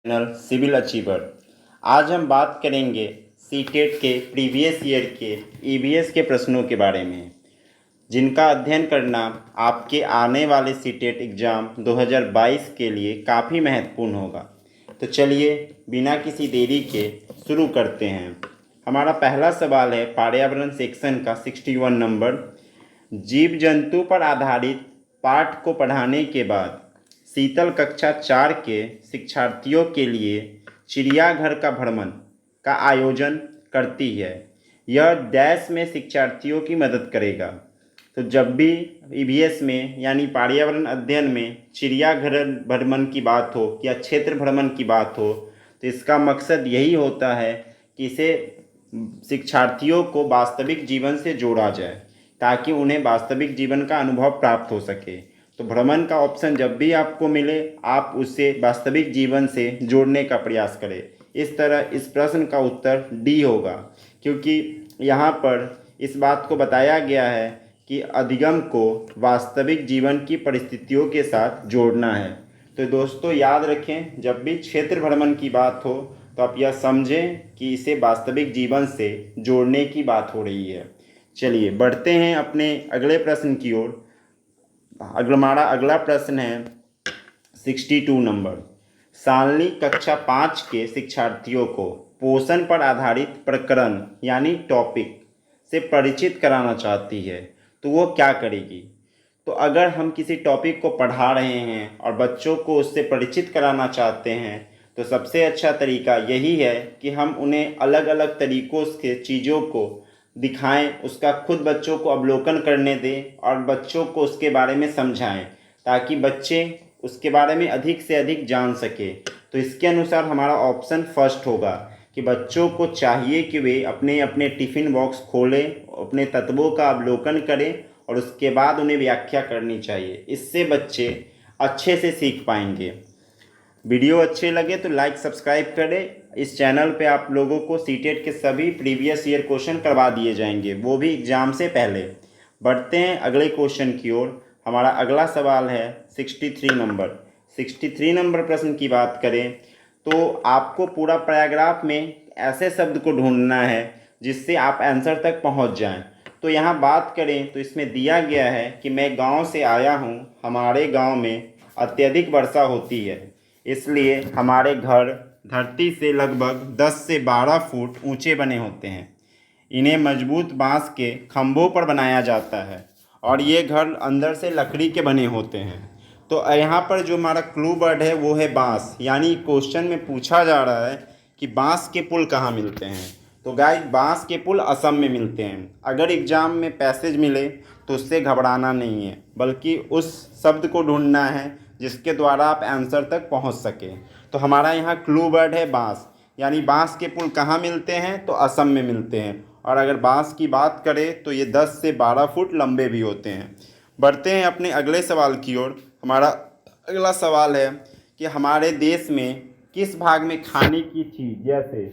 Channel civil achiever. आज हम बात करेंगे सीटेट के प्रीवियस ईयर के ईवीएस के प्रश्नों के बारे में, जिनका अध्ययन करना आपके आने वाले सीटेट एग्ज़ाम 2022 के लिए काफ़ी महत्वपूर्ण होगा। तो चलिए बिना किसी देरी के शुरू करते हैं। हमारा पहला सवाल है पर्यावरण सेक्शन का 61 नंबर। जीव जंतु पर आधारित पाठ को पढ़ाने के बाद शीतल कक्षा 4 के शिक्षार्थियों के लिए चिड़ियाघर का भ्रमण का आयोजन करती है। यह डैश में शिक्षार्थियों की मदद करेगा। तो जब भी ईवीएस में यानी पर्यावरण अध्ययन में चिड़ियाघर भ्रमण की बात हो या क्षेत्र भ्रमण की बात हो, तो इसका मकसद यही होता है कि इसे शिक्षार्थियों को वास्तविक जीवन से जोड़ा जाए ताकि उन्हें वास्तविक जीवन का अनुभव प्राप्त हो सके। तो भ्रमण का ऑप्शन जब भी आपको मिले आप उसे वास्तविक जीवन से जोड़ने का प्रयास करें। इस तरह इस प्रश्न का उत्तर डी होगा, क्योंकि यहाँ पर इस बात को बताया गया है कि अधिगम को वास्तविक जीवन की परिस्थितियों के साथ जोड़ना है। तो दोस्तों याद रखें, जब भी क्षेत्र भ्रमण की बात हो तो आप यह समझें कि इसे वास्तविक जीवन से जोड़ने की बात हो रही है। चलिए बढ़ते हैं अपने अगले प्रश्न की ओर। हमारा अगला प्रश्न है 62 नंबर। शालिनी कक्षा 5 के शिक्षार्थियों को पोषण पर आधारित प्रकरण यानी टॉपिक से परिचित कराना चाहती है, तो वो क्या करेगी? तो अगर हम किसी टॉपिक को पढ़ा रहे हैं और बच्चों को उससे परिचित कराना चाहते हैं, तो सबसे अच्छा तरीका यही है कि हम उन्हें अलग अलग तरीक़ों से चीज़ों को दिखाएं, उसका खुद बच्चों को अवलोकन करने दें और बच्चों को उसके बारे में समझाएं ताकि बच्चे उसके बारे में अधिक से अधिक जान सके। तो इसके अनुसार हमारा ऑप्शन फर्स्ट होगा कि बच्चों को चाहिए कि वे अपने अपने टिफ़िन बॉक्स खोलें, अपने तत्वों का अवलोकन करें और उसके बाद उन्हें व्याख्या करनी चाहिए। इससे बच्चे अच्छे से सीख पाएंगे। वीडियो अच्छे लगे तो लाइक सब्सक्राइब करें। इस चैनल पे आप लोगों को सीटेट के सभी प्रीवियस ईयर क्वेश्चन करवा दिए जाएंगे, वो भी एग्ज़ाम से पहले। बढ़ते हैं अगले क्वेश्चन की ओर। हमारा अगला सवाल है 63 नंबर। 63 नंबर प्रश्न की बात करें तो आपको पूरा पैराग्राफ में ऐसे शब्द को ढूंढना है जिससे आप आंसर तक पहुंच जाएं। तो यहाँ बात करें तो इसमें दिया गया है कि मैं गांव से आया हूँ, हमारे गांव में अत्यधिक वर्षा होती है, इसलिए हमारे घर धरती से लगभग 10 से 12 फुट ऊंचे बने होते हैं। इन्हें मजबूत बांस के खंभों पर बनाया जाता है और ये घर अंदर से लकड़ी के बने होते हैं। तो यहाँ पर जो हमारा क्लू वर्ड है वो है बांस, यानी क्वेश्चन में पूछा जा रहा है कि बांस के पुल कहाँ मिलते हैं। तो गाइस बांस के पुल असम में मिलते हैं। अगर एग्ज़ाम में पैसेज मिले तो उससे घबराना नहीं है, बल्कि उस शब्द को ढूंढना है जिसके द्वारा आप आंसर तक पहुंच सकें। तो हमारा यहाँ क्लू वर्ड है बांस, यानी बांस के पुल कहाँ मिलते हैं तो असम में मिलते हैं। और अगर बांस की बात करें तो ये 10 से 12 फुट लंबे भी होते हैं। बढ़ते हैं अपने अगले सवाल की ओर। हमारा अगला सवाल है कि हमारे देश में किस भाग में खाने की चीज़ जैसे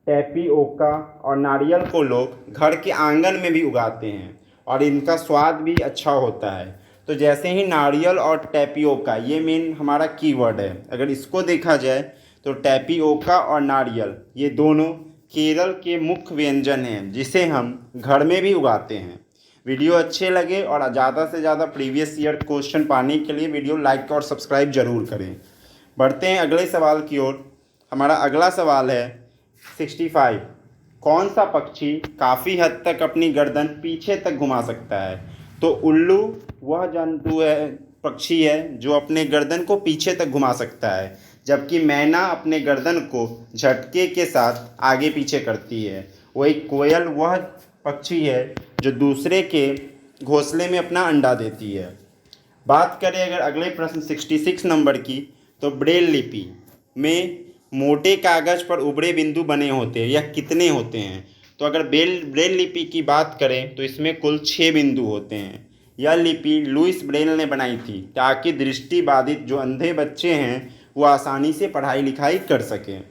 टैपियोका और नारियल को लोग घर के आंगन में भी उगाते हैं और इनका स्वाद भी अच्छा होता है। तो जैसे ही नारियल और टैपियोका, ये मेन हमारा कीवर्ड है। अगर इसको देखा जाए तो टैपियोका और नारियल ये दोनों केरल के मुख्य व्यंजन हैं जिसे हम घर में भी उगाते हैं। वीडियो अच्छे लगे और ज़्यादा से ज़्यादा प्रीवियस ईयर क्वेश्चन पाने के लिए वीडियो लाइक और सब्सक्राइब जरूर करें। बढ़ते हैं अगले सवाल की ओर। हमारा अगला सवाल है 65। कौन सा पक्षी काफ़ी हद तक अपनी गर्दन पीछे तक घुमा सकता है? तो उल्लू वह जंतु है, पक्षी है जो अपने गर्दन को पीछे तक घुमा सकता है, जबकि मैना अपने गर्दन को झटके के साथ आगे पीछे करती है। वही कोयल वह पक्षी है जो दूसरे के घोंसले में अपना अंडा देती है। बात करें अगर अगले प्रश्न 66 नंबर की, तो ब्रेल लिपि में मोटे कागज़ पर उभरे बिंदु बने होते हैं, यह कितने होते हैं? तो अगर ब्रेल लिपि की बात करें तो इसमें कुल 6 बिंदु होते हैं। यह लिपि लुईस ब्रेल ने बनाई थी ताकि दृष्टिबाधित जो अंधे बच्चे हैं वो आसानी से पढ़ाई लिखाई कर सकें।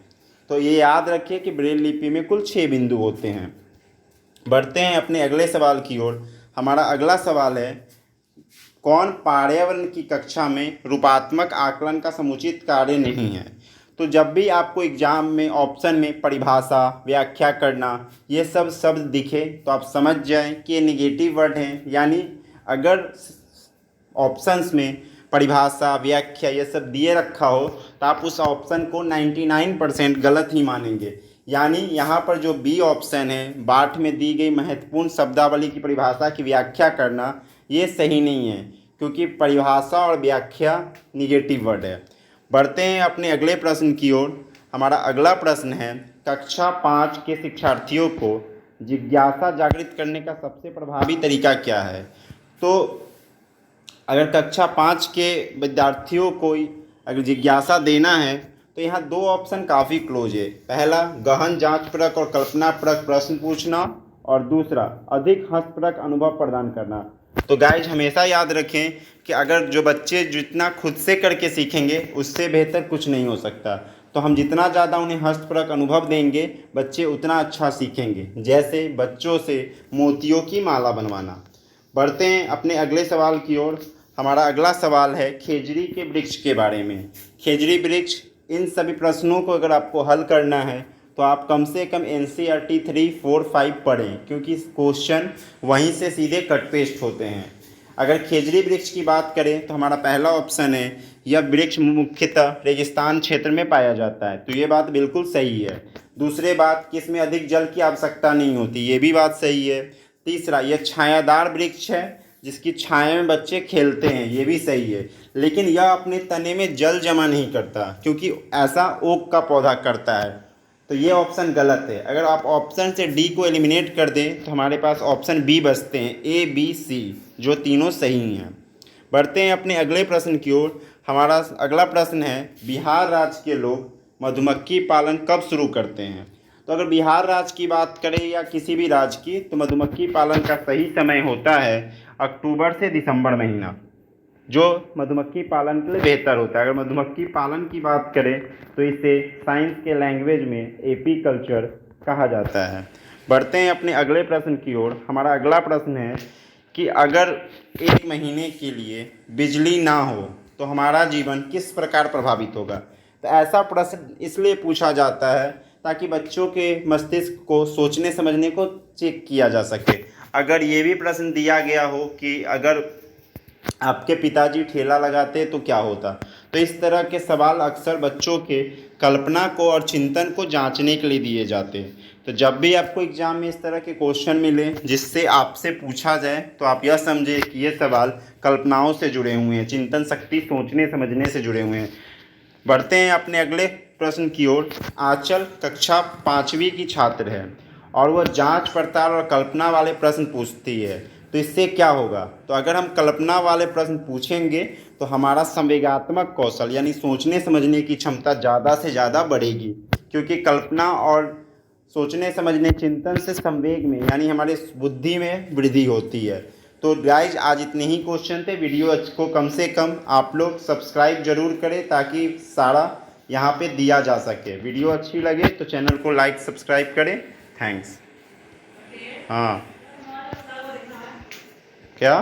तो ये याद रखिए कि ब्रेल लिपि में कुल 6 बिंदु होते हैं। बढ़ते हैं अपने अगले सवाल की ओर। हमारा अगला सवाल है कौन पर्यावरण की कक्षा में रूपात्मक आकलन का समुचित कार्य नहीं है? तो जब भी आपको एग्ज़ाम में ऑप्शन में परिभाषा, व्याख्या करना, ये सब शब्द दिखे तो आप समझ जाएं कि ये निगेटिव वर्ड हैं। यानी अगर ऑप्शंस में परिभाषा, व्याख्या ये सब दिए रखा हो तो आप उस ऑप्शन को 99% गलत ही मानेंगे। यानी यहाँ पर जो बी ऑप्शन है, बाट में दी गई महत्वपूर्ण शब्दावली की परिभाषा की व्याख्या करना, ये सही नहीं है, क्योंकि परिभाषा और व्याख्या निगेटिव वर्ड है। बढ़ते हैं अपने अगले प्रश्न की ओर। हमारा अगला प्रश्न है, कक्षा 5 के शिक्षार्थियों को जिज्ञासा जागृत करने का सबसे प्रभावी तरीका क्या है? तो अगर कक्षा 5 के विद्यार्थियों को अगर जिज्ञासा देना है तो यहाँ दो ऑप्शन काफ़ी क्लोज है। पहला, गहन जांचपरक और कल्पनापरक प्रश्न पूछना, और दूसरा, अधिक हस्तपरक अनुभव प्रदान करना। तो गाइज हमेशा याद रखें कि अगर जो बच्चे जितना खुद से करके सीखेंगे उससे बेहतर कुछ नहीं हो सकता। तो हम जितना ज़्यादा उन्हें हस्तपरक अनुभव देंगे बच्चे उतना अच्छा सीखेंगे। जैसे बच्चों से मोतियों की माला बनवाना। बढ़ते हैं अपने अगले सवाल की ओर। हमारा अगला सवाल है खेजड़ी के वृक्ष के बारे में। खेजड़ी वृक्ष, इन सभी प्रश्नों को अगर आपको हल करना है तो आप कम से कम NCERT 3, 4, 5 पढ़ें, क्योंकि क्वेश्चन वहीं से सीधे कट पेस्ट होते हैं। अगर खेजड़ी वृक्ष की बात करें तो हमारा पहला ऑप्शन है, यह वृक्ष मुख्यतः रेगिस्तान क्षेत्र में पाया जाता है। तो ये बात बिल्कुल सही है। दूसरे बात कि इसमें अधिक जल की आवश्यकता नहीं होती, ये भी बात सही है। तीसरा, यह छायादार वृक्ष है जिसकी छाया में बच्चे खेलते हैं, ये भी सही है। लेकिन यह अपने तने में जल जमा नहीं करता, क्योंकि ऐसा ओक का पौधा करता है। तो ये ऑप्शन गलत है। अगर आप ऑप्शन से डी को एलिमिनेट कर दें तो हमारे पास ऑप्शन बी बचते हैं, A, B, C, जो तीनों सही हैं। बढ़ते हैं अपने अगले प्रश्न की ओर। हमारा अगला प्रश्न है, बिहार राज्य के लोग मधुमक्खी पालन कब शुरू करते हैं? तो अगर बिहार राज्य की बात करें या किसी भी राज्य की, तो मधुमक्खी पालन का सही समय होता है अक्टूबर से दिसंबर महीना, जो मधुमक्खी पालन के लिए बेहतर होता है। अगर मधुमक्खी पालन की बात करें तो इसे साइंस के लैंग्वेज में एपीकल्चर कहा जाता है। बढ़ते हैं अपने अगले प्रश्न की ओर। हमारा अगला प्रश्न है कि अगर 1 महीने के लिए बिजली ना हो तो हमारा जीवन किस प्रकार प्रभावित होगा? तो ऐसा प्रश्न इसलिए पूछा जाता है ताकि बच्चों के मस्तिष्क को सोचने समझने को चेक किया जा सके। अगर ये भी प्रश्न दिया गया हो कि अगर आपके पिताजी ठेला लगाते तो क्या होता, तो इस तरह के सवाल अक्सर बच्चों के कल्पना को और चिंतन को जांचने के लिए दिए जाते हैं। तो जब भी आपको एग्जाम में इस तरह के क्वेश्चन मिले जिससे आपसे पूछा जाए तो आप यह समझे कि ये सवाल कल्पनाओं से जुड़े हुए हैं, चिंतन शक्ति, सोचने समझने से जुड़े हुए हैं। बढ़ते हैं अपने अगले प्रश्न की ओर। आंचल कक्षा 5वीं की छात्र है और वह जांच पड़ताल और कल्पना वाले प्रश्न पूछती है, तो इससे क्या होगा? तो अगर हम कल्पना वाले प्रश्न पूछेंगे तो हमारा संवेगात्मक कौशल यानी सोचने समझने की क्षमता ज़्यादा से ज़्यादा बढ़ेगी, क्योंकि कल्पना और सोचने समझने, चिंतन से संवेग में यानी हमारे बुद्धि में वृद्धि होती है। तो गाइज आज इतने ही क्वेश्चन थे। वीडियो को कम से कम आप लोग सब्सक्राइब जरूर करें ताकि सारा यहाँ पे दिया जा सके। वीडियो अच्छी लगे तो चैनल को लाइक सब्सक्राइब करें। थैंक्स। हाँ क्या?